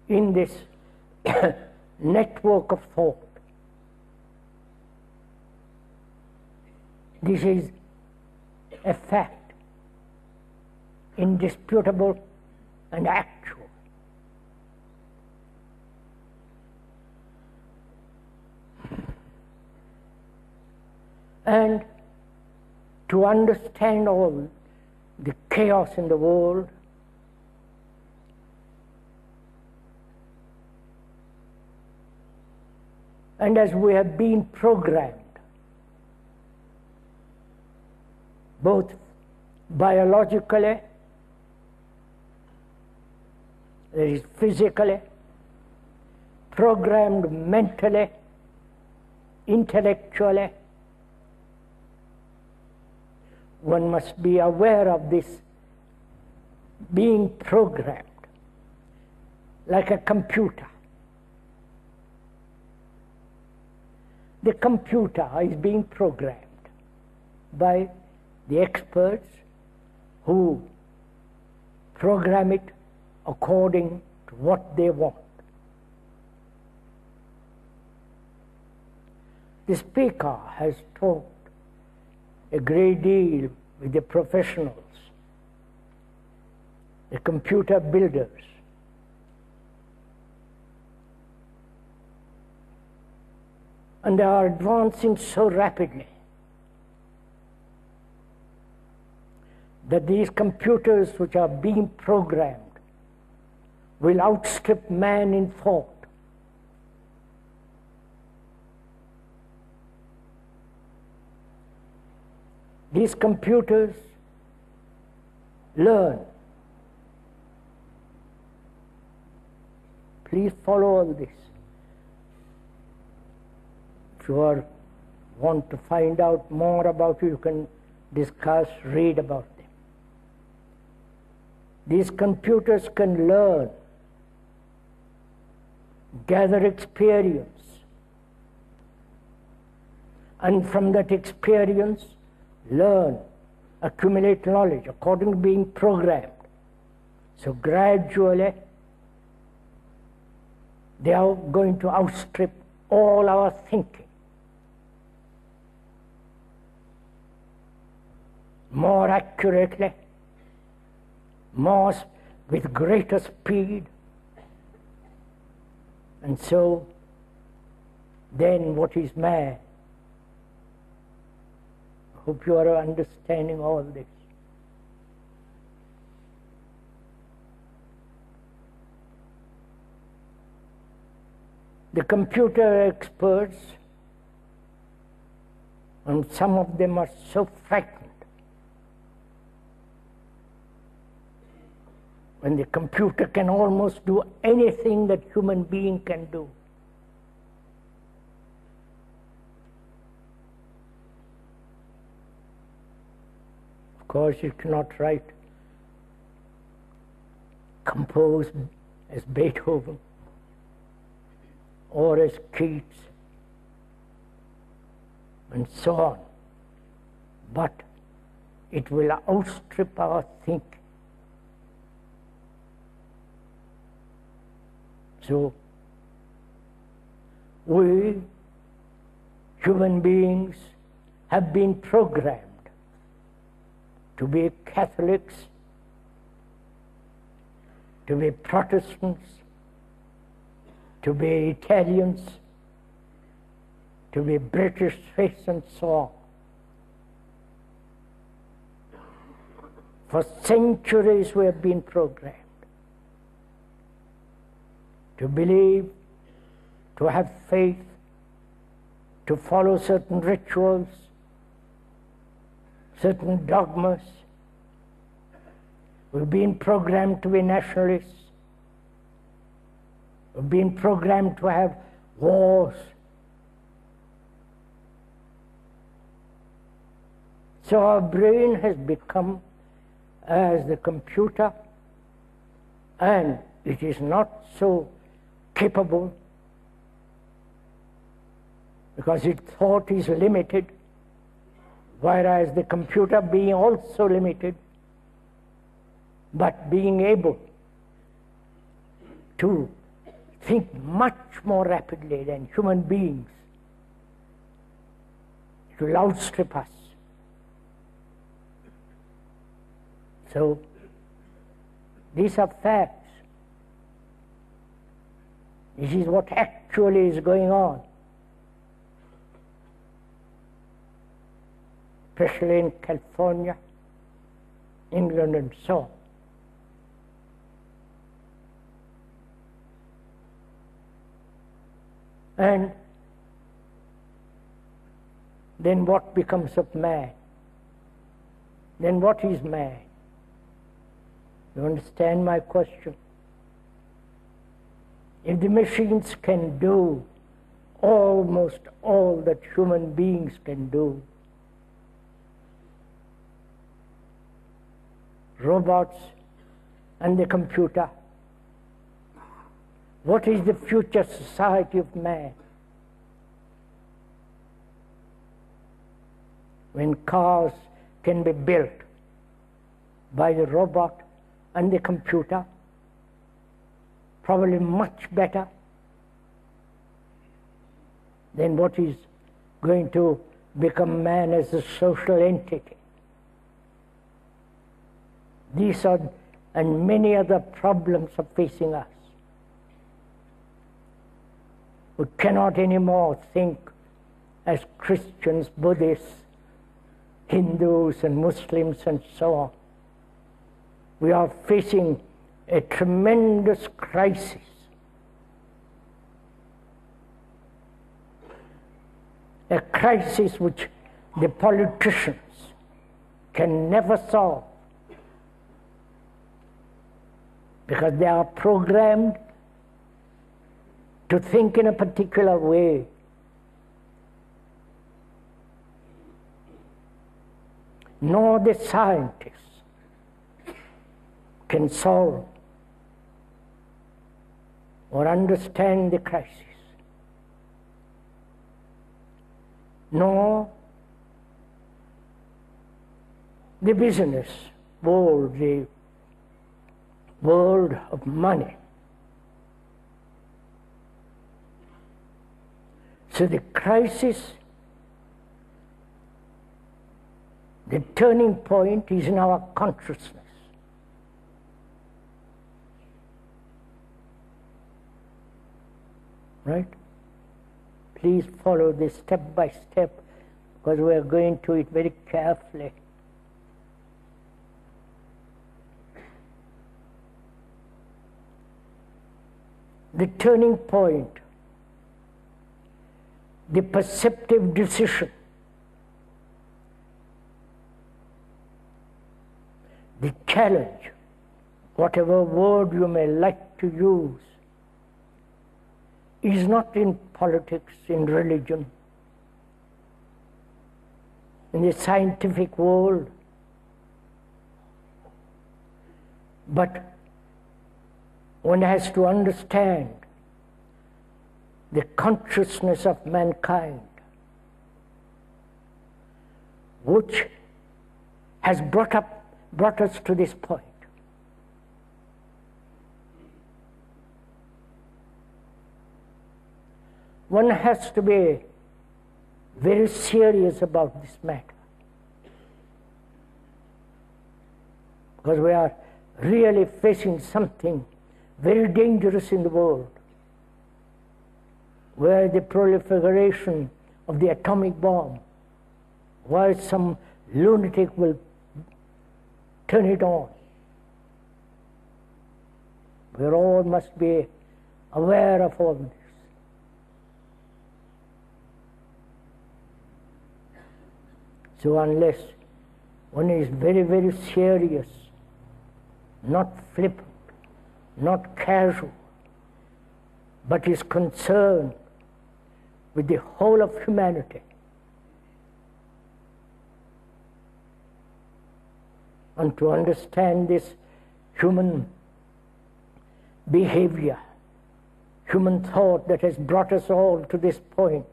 in this network of thought. This is a fact, indisputable and actual. And to understand all the chaos in the world, and as we have been programmed, both biologically, that is physically, programmed mentally, intellectually, one must be aware of this being programmed like a computer. The computer is being programmed by the experts who program it according to what they want. The speaker has talked a great deal with the professionals, the computer builders. And they are advancing so rapidly that these computers which are being programmed will outstrip man in thought. These computers learn. Please follow all this. If you want to find out more about it, you can discuss, read about them. These computers can learn, gather experience, and from that experience, learn, accumulate knowledge according to being programmed. So gradually, they are going to outstrip all our thinking. More accurately, more with greater speed. And so, then what is man? I hope you are understanding all this. The computer experts, and some of them are so frightened when the computer can almost do anything that human being can do. Of course, it cannot write, compose as Beethoven or as Keats and so on, but it will outstrip our thinking. So, we, human beings, have been programmed to be Catholics, to be Protestants, to be Italians, to be British, Swiss, and so on. For centuries we have been programmed to believe, to have faith, to follow certain rituals, certain dogmas. We've been programmed to be nationalists. We've been programmed to have wars. So our brain has become as the computer, and it is not so capable because its thought is limited, whereas the computer being also limited, but being able to think much more rapidly than human beings. It will outstrip us. So, these are facts. This is what actually is going on. Especially in California, England, and so on. And then what becomes of man? Then what is man? You understand my question? If the machines can do almost all that human beings can do, robots and the computer, what is the future society of man? When cars can be built by the robot and the computer, probably much better than what is going to become man as a social entity. These are and many other problems are facing us. We cannot anymore think as Christians, Buddhists, Hindus and Muslims and so on. We are facing a tremendous crisis. A crisis which the politicians can never solve, because they are programmed to think in a particular way. Nor the scientists can solve or understand the crisis. Nor the business world, the world of money. So the crisis, the turning point is in our consciousness. Right? Please follow this step by step, because we are going to it very carefully. The turning point, the perceptive decision, the challenge, whatever word you may like to use, is not in politics, in religion, in the scientific world, but one has to understand the consciousness of mankind, which has brought us to this point. One has to be very serious about this matter, because we are really facing something very dangerous in the world, where the proliferation of the atomic bomb, where some lunatic will turn it on. We all must be aware of all this. So unless one is very, very serious, not flippant, not casual, but is concerned with the whole of humanity, and to understand this human behavior, human thought that has brought us all to this point,